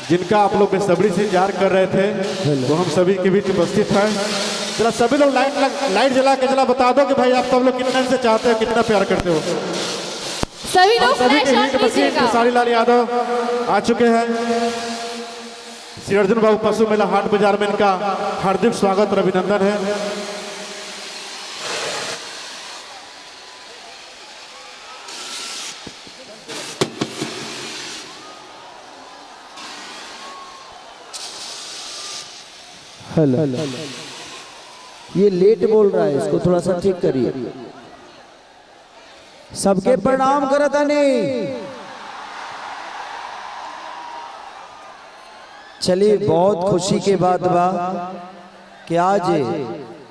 जिनका आप लोग बेसब्री से इंतजार कर रहे थे, वो हम सभी के बीच उपस्थित हैं। जरा सभी लोग लाइट जला के जरा बता दो कि भाई आप सब लोग कितना से चाहते हो, कितना प्यार करते हो। सभी लोग सभी के हिट मशीन खेसारी लाल यादव आ चुके हैं। श्री अर्जुन बाबू पशु मेला हाट बाजार में इनका हार्दिक स्वागत और अभिनंदन है। हेलो, ये लेट बोल रहा है, इसको थोड़ा सा ठीक करिए। सबके प्रणाम करता नहीं। चलिए, बहुत खुशी के बात बा कि आज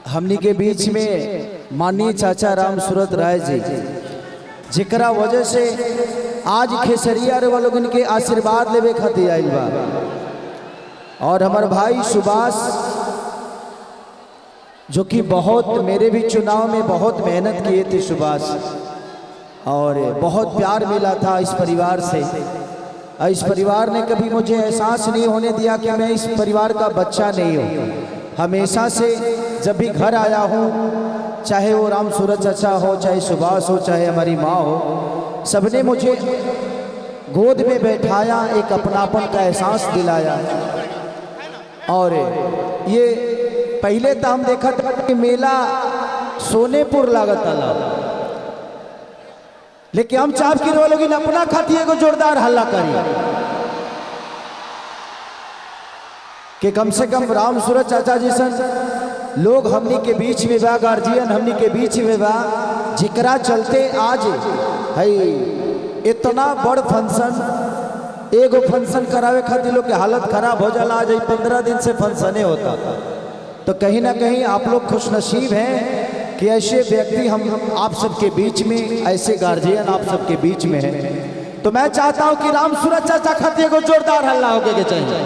हमनी के बीच में माननीय चाचा राम सूरत राय जी, जिकरा वजह से आज खेसरिया वालों के आशीर्वाद लेवे खातिर आइल बा। और हमारे भाई सुभाष, जो कि बहुत मेरे भी चुनाव में बहुत मेहनत किए थे सुभाष, और बहुत प्यार मिला था इस परिवार से। इस परिवार ने कभी मुझे एहसास नहीं होने दिया कि मैं इस परिवार का बच्चा नहीं हूँ। हमेशा से जब भी घर आया हूँ, चाहे वो राम सूरत चाचा हो, चाहे सुभाष हो, चाहे हमारी माँ हो, सबने मुझे गोद में बैठाया, एक अपनापन का एहसास दिलाया। और ये पहले तो हम देखा था कि मेला सोनेपुर लागत आला, लेकिन हम चाप की लोग अपना खाती को जोरदार हल्ला करिए कि कम से कम राम सूरत चाचा जी सन लोग हमनी के बीच में बा, गार्जियन हमनी के बीच में बा, जिकरा चलते आज है इतना बड़ फंक्शन। एगो फंक्शन करावे खातिर लोग के हालत खराब हो जाला। आज 15 दिन से फंक्शने होता, तो कहीं ना कहीं आप लोग खुशनसीब हैं कि ऐसे व्यक्ति हम आप सबके बीच में, ऐसे गार्जियन आप सबके बीच में हैं। तो मैं चाहता हूं कि राम सूरत चाचा खातिर को जोरदार हल्ला होके के चाहिए।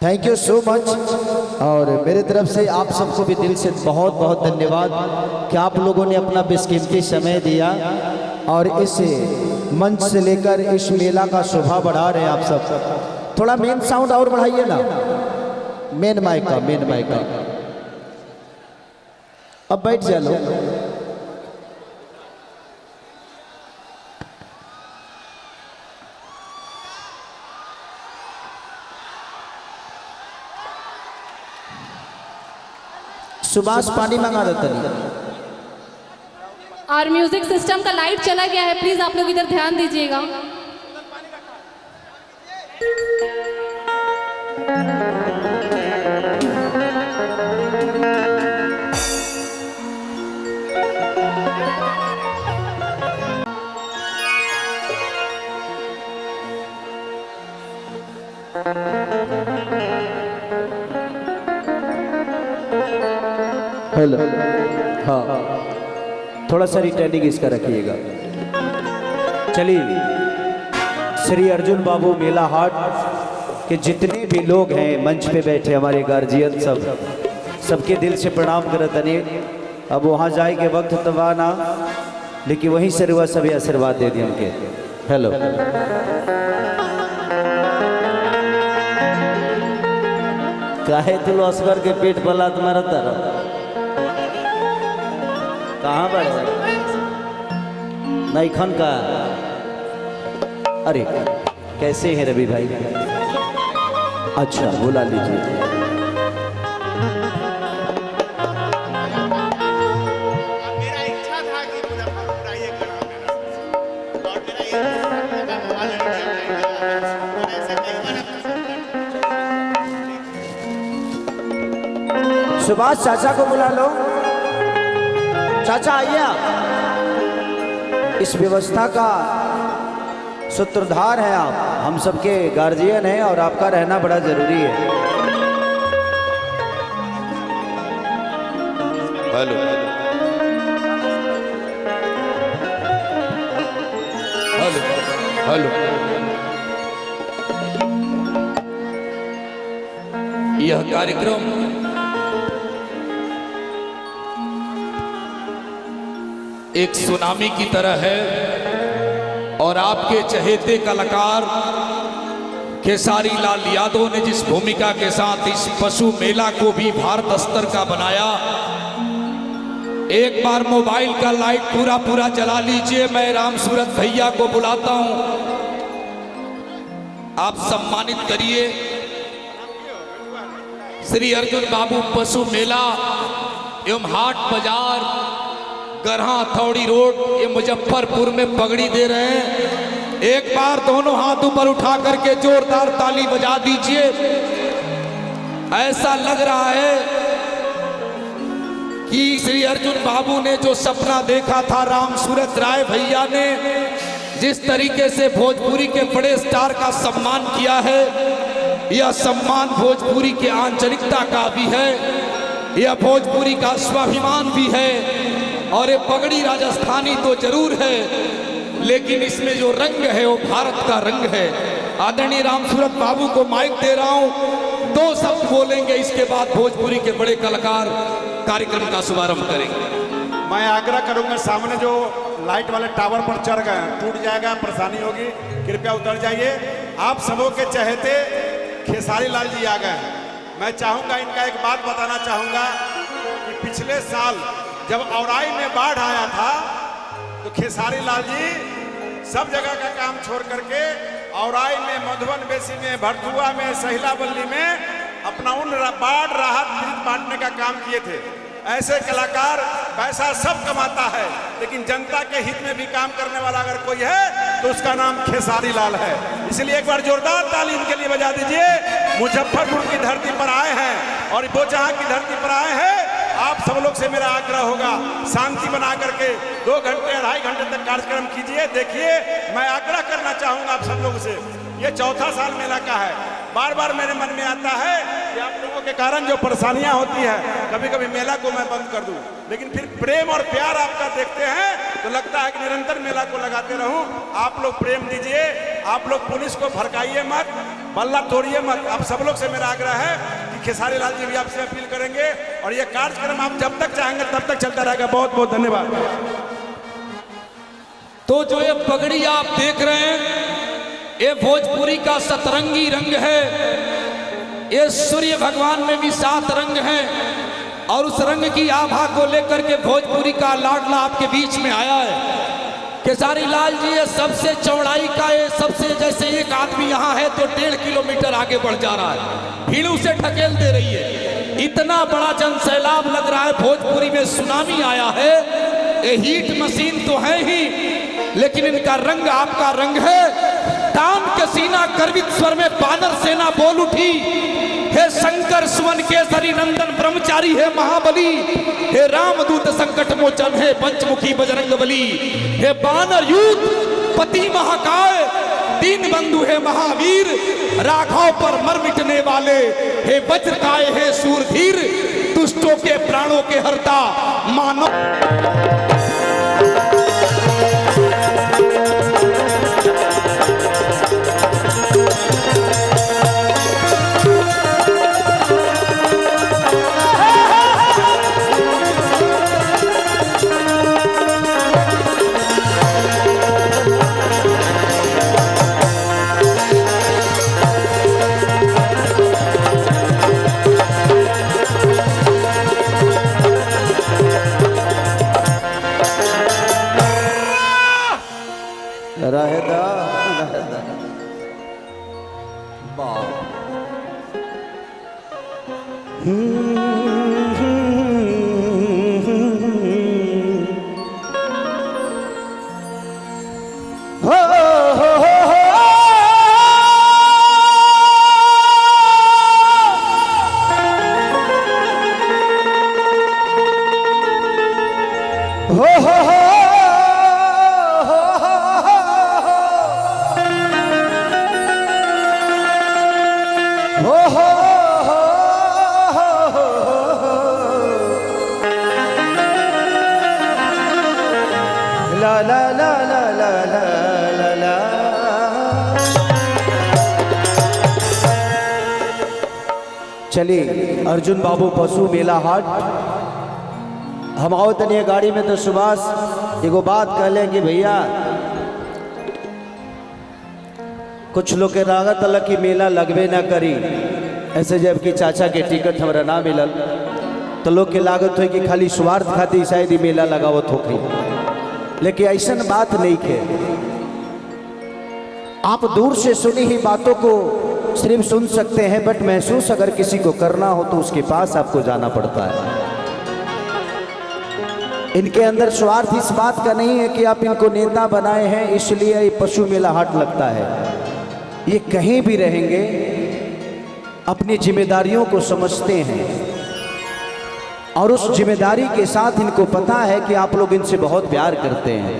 Thank you so much. और मेरे तरफ से आप सबको भी दिल से बहुत बहुत धन्यवाद कि आप लोगों ने अपना बेशकीमती समय दिया और इस मंच से लेकर इस मेला का शोभा बढ़ा रहे हैं आप सब। थोड़ा मेन साउंड और बढ़ाइए ना, मेन माइक का। अब बैठ जा लो। सुभाष पानी मंगा देता नहीं। और म्यूजिक सिस्टम का लाइट चला गया है, प्लीज आप लोग इधर ध्यान दीजिएगा। हेलो, हाँ, थोड़ा सा रिटर्निंग इसका रखिएगा। चलिए, श्री अर्जुन बाबू मेला हाट के जितने भी लोग हैं मंच पे बैठे, हमारे गार्जियन सबके दिल से प्रणाम करत नहीं। अब वहाँ जाए के वक्त तबा ना, लेकिन वहीं से रुआ सभी आशीर्वाद दे दिए उनके। हेलो, काहे तुम असगर के पेट पला तुम्हारा तरह कहाँ बढ़ नहीं खन का। अरे कैसे हैं रवि भाई? अच्छा, बुला लीजिए। मेरा इच्छा था कि मुजफ्फरपुर आइए और मेरा सुभाष चाचा को बुला लो। चाचा आइए आप। इस व्यवस्था का सूत्रधार हैं आप, हम सबके गार्जियन हैं और आपका रहना बड़ा जरूरी है। Hello, hello, hello. यह कार्यक्रम एक सुनामी की तरह है और आपके चहेते कलाकार खेसारी लाल यादव ने जिस भूमिका के साथ इस पशु मेला को भी भारत स्तर का बनाया, एक बार मोबाइल का लाइट पूरा पूरा जला लीजिए। मैं राम सूरत भैया को बुलाता हूं, आप सम्मानित करिए। श्री अर्जुन बाबू पशु मेला एवं हाट बाजार गरहा थौड़ी रोड ये मुजफ्फरपुर में पगड़ी दे रहे हैं। एक बार दोनों हाथ ऊपर उठा करके जोरदार ताली बजा दीजिए। ऐसा लग रहा है कि श्री अर्जुन बाबू ने जो सपना देखा था, राम सूरत राय भैया ने जिस तरीके से भोजपुरी के बड़े स्टार का सम्मान किया है, यह सम्मान भोजपुरी के आंचलिकता का भी है, यह भोजपुरी का स्वाभिमान भी है। और ये पगड़ी राजस्थानी तो जरूर है, लेकिन इसमें जो रंग है वो भारत का रंग है। आदरणीय राम सूरत बाबू को माइक दे रहा हूं, 2 शब्द बोलेंगे, इसके बाद भोजपुरी के बड़े कलाकार कार्यक्रम का शुभारंभ करेंगे। मैं आग्रह करूंगा, सामने जो लाइट वाले टावर पर चढ़ गए हैं, टूट जाएगा, परेशानी होगी, कृपया उतर जाइए। आप सबों के चहेते खेसारी लाल जी आ गए हैं। मैं चाहूंगा, इनका एक बात बताना चाहूंगा कि पिछले साल जब औराई में बाढ़ आया था तो खेसारी लाल जी सब जगह का काम छोड़ करके औराई में, मधुबन बेसी में, भरथुआ में, सहिलाबल्ली में अपना उन बाढ़ राहत बांटने का काम किए थे। ऐसे कलाकार पैसा सब कमाता है, लेकिन जनता के हित में भी काम करने वाला अगर कोई है तो उसका नाम खेसारी लाल है। इसलिए एक बार जोरदार ताली इनके लिए बजा दीजिए। मुजफ्फरपुर की धरती पर आए हैं और बोचहा की धरती पर आए हैं। आप सब लोग से मेरा आग्रह होगा, शांति बना करके 2 घंटे 2.5 घंटे तक कार्यक्रम कीजिए। देखिए, मैं आग्रह करना चाहूंगा आप सब लोगों से, ये 4था साल मेला का है। बार बार मेरे मन में आता है कि आप लोगों के कारण जो परेशानियां होती है, कभी कभी मेला को मैं बंद कर दूं, लेकिन फिर प्रेम और प्यार आपका देखते हैं तो लगता है कि निरंतर मेला को लगाते रहूं। आप लोग प्रेम दीजिए, आप लोग पुलिस को भड़काइए मत, बल्ला तोड़िए मत। आप सब लोग से मेरा आग्रह है कि खेसारी लाल जी भी आपसे अपील करेंगे और ये कार्यक्रम आप जब तक चाहेंगे तब तक चलता रहेगा। बहुत बहुत धन्यवाद। तो जो ये पगड़ी आप देख रहे हैं, ये भोजपुरी का सतरंगी रंग है। ये सूर्य भगवान में भी 7 रंग हैं और उस रंग की आभा को लेकर के भोजपुरी का लाडला आपके बीच में आया है। खेसारी लाल जी ये सबसे चौड़ाई का, ये सबसे, जैसे एक आदमी यहाँ है तो 1.5 किलोमीटर आगे बढ़ जा रहा है, भीड़ उसे ढकेल दे रही है। इतना बड़ा जनसैलाब लग रहा है, भोजपुरी में सुनामी आया है। ये हीट मशीन तो है ही, लेकिन इनका रंग आपका रंग है। तान के सीना गर्वित स्वर में बानर सेना बोल उठी, हे शंकर सुवन केसरी नंदन ब्रह्मचारी है महाबली, हे रामदूत संकट मोचन है पंचमुखी बजरंग बली, हे बानर यूथ पति महाकाय दीन बंधु है महावीर, राघव पर मर मिटने वाले, हे वज्रकाय है सूरधीर, दुष्टों के प्राणों के हरता मानो। रहदा la la la la la la la la। चलिए अर्जुन बाबू पशु मेला हाट हम आओ तनिए गाड़ी में। तो सुभाष एगो बात कह लें कि भैया कुछ लोग के लागत अलग की मेला लगबे ना करी, ऐसे जबकि चाचा के टिकट हमारा ना मिलल तो लोग के लागत हो कि खाली स्वार्थ खातिर शायद ही मेला लगावत होके, लेकिन ऐसा बात नहीं है। आप दूर से सुनी ही बातों को सिर्फ सुन सकते हैं, बट महसूस अगर किसी को करना हो तो उसके पास आपको जाना पड़ता है। इनके अंदर स्वार्थ इस बात का नहीं है कि आप इनको नेता बनाए हैं इसलिए ये पशु मेला हाट लगता है। ये कहीं भी रहेंगे अपनी जिम्मेदारियों को समझते हैं और उस जिम्मेदारी के साथ इनको पता है कि आप लोग इनसे बहुत प्यार करते हैं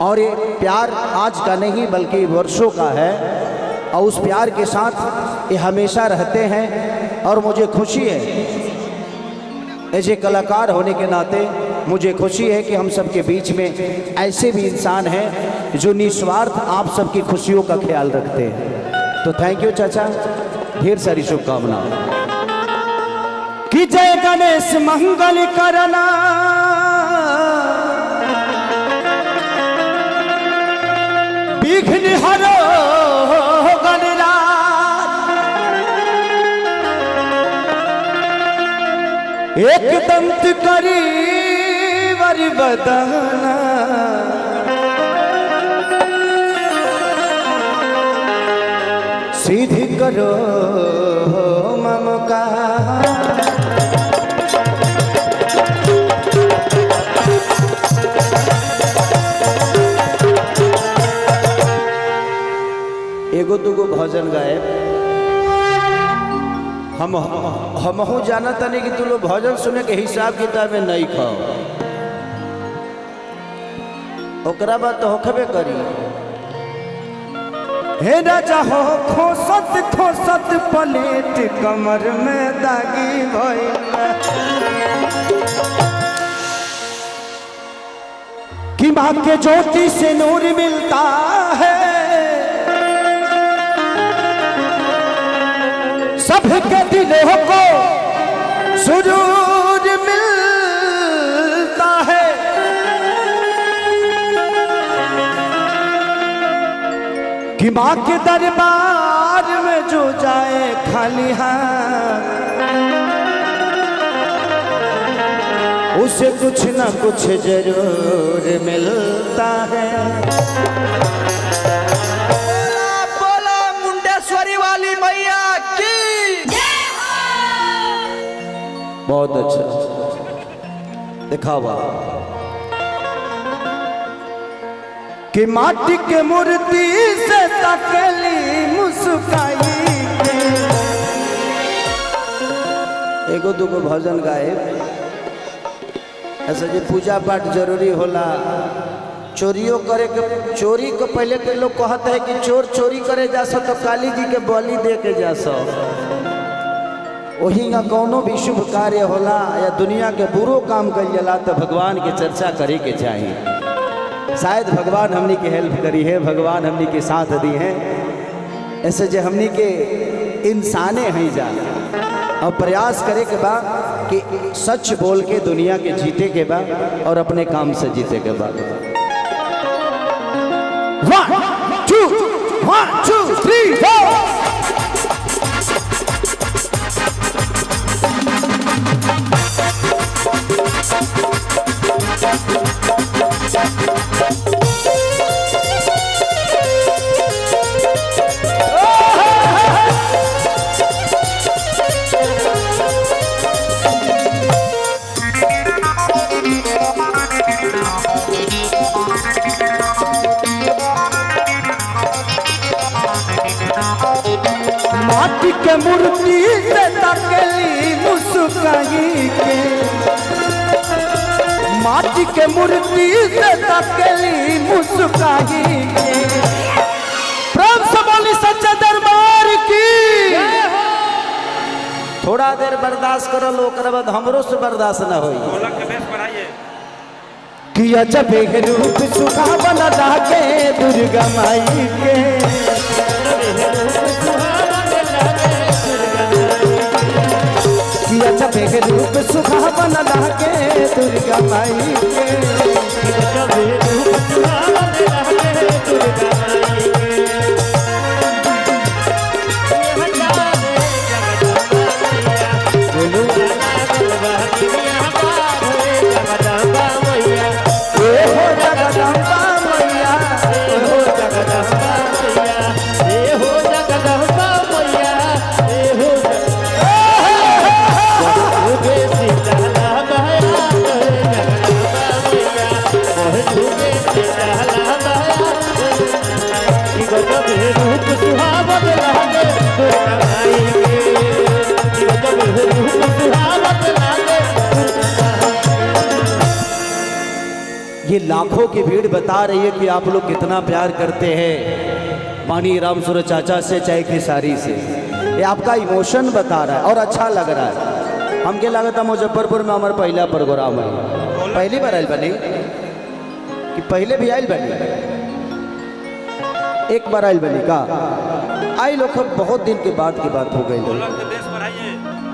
और ये प्यार आज का नहीं बल्कि वर्षों का है और उस प्यार के साथ ये हमेशा रहते हैं। और मुझे खुशी है एज ए कलाकार होने के नाते मुझे खुशी है कि हम सबके बीच में ऐसे भी इंसान हैं जो निस्वार्थ आप सबकी खुशियों का ख्याल रखते हैं। तो थैंक यू चाचा, ढेर सारी शुभकामनाएं। कि जय गणेश मंगल करना, विघ्न हरो गणराज, एक दंत करी वर बदना, सीधी करो ममका। एगो दूगो भजन गाए हम हो जाना तनी कि तू लोग भजन सुने के हिसाब किताब में नहीं खाओ, ओकरा बाद तो होखबे करी। हे राजा हो खोसत खोसत प्लेट कमर में दागी भइल, कि माँ के ज्योति से नूर मिलता है, सबके दिलों को सुरूर मिलता है। कि माँ के दरबार में जो जाए खाली हाथ, उसे कुछ ना कुछ जरूर मिलता है। बोला मुंडेश्वरी वाली मैया की। बहुत अच्छा दिखावा कि माटी के मूर्ति से तकली मुस्काई के। एगो दूगो भजन गाए ऐसा जो पूजा पाठ जरूरी होला, चोरियों करे के, चोरी को पहले के लोग कहते हैं कि चोर चोरी करे जा सो तो काली जी के बलि दे के जा सो। वही कौनो भी शुभ कार्य होला या दुनिया के बुरो काम कर जला तो भगवान के चर्चा करे के चाहिए। शायद भगवान हमनी के हेल्प करी है, भगवान हमनी के साथ दी है। ऐसे जो हमनी के इंसाने हैं जा और प्रयास करे के बाद कि सच बोल के दुनिया के जीते के बाद और अपने काम से जीते के बाद। 1 2 3 4 माटी के मूर्ति से तकली मुस्काई के, माटी के मूर्ति से तकली मुस्काई के। प्रेम से बोली सच्चे दरबार की। थोड़ा देर बर्दाश्त करो लो, ओकरा बाद हमरो से बर्दाश्त ना होई। किया जब रूप सुहावन लागे दुर्गा माई के, किया जब रूप सुहावन लागे दुर्गा माई के। गजब है रूप सुहावत लागे दुर्गा माई के, कि गजब है रूप सुहावत लागे दुर्गा माई। ये लाखों की भीड़ बता रही है कि आप लोग कितना प्यार करते हैं माननीय राम सूरज चाचा से चाहे खेसारी से। ये आपका इमोशन बता रहा है और अच्छा लग रहा है। हमके लगा था मुजफ्फरपुर में हमारा पहला प्रोग्राम है, पहली बार आयल बनी कि पहले भी आयल बनी, एक बार आयल बनी का आई लोग बहुत दिन के बाद की बात हो गई लोग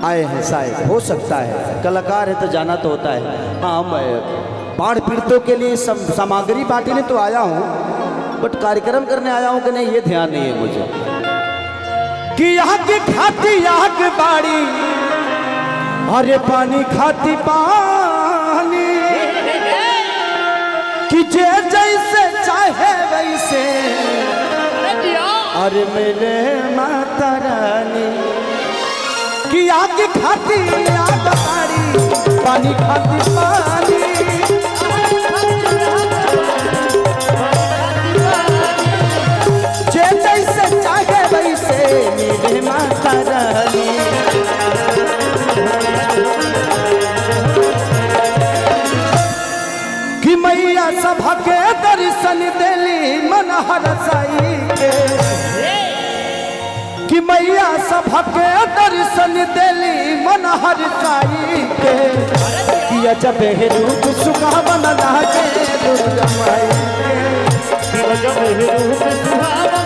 आए हैं, शायद हो सकता है कलाकार है तो जाना तो होता है। हाँ मैं बाढ़ पीड़ितों के लिए सामग्री बांटने तो आया हूँ, बट कार्यक्रम करने आया हूँ कि नहीं ये ध्यान नहीं है मुझे। कि यहाँ की खाती यहाँ की बाड़ी, अरे पानी खाती पानी, कि जे जैसे चाहे वैसे, अरे मेरे माता रानी। कि आग खाती आग बाड़ी, पानी खाती पानी, जे जैसे चाहे वैसे मेरे माता रानी। कि मैया सभा के दर्शन देली मन हरसाई के, कि मैया सभा के दर्शन देली मन हरसाई के, कि अजब है रूप सुहावन लागे दुर्गा माई के, कि गजब है रूप सुहावत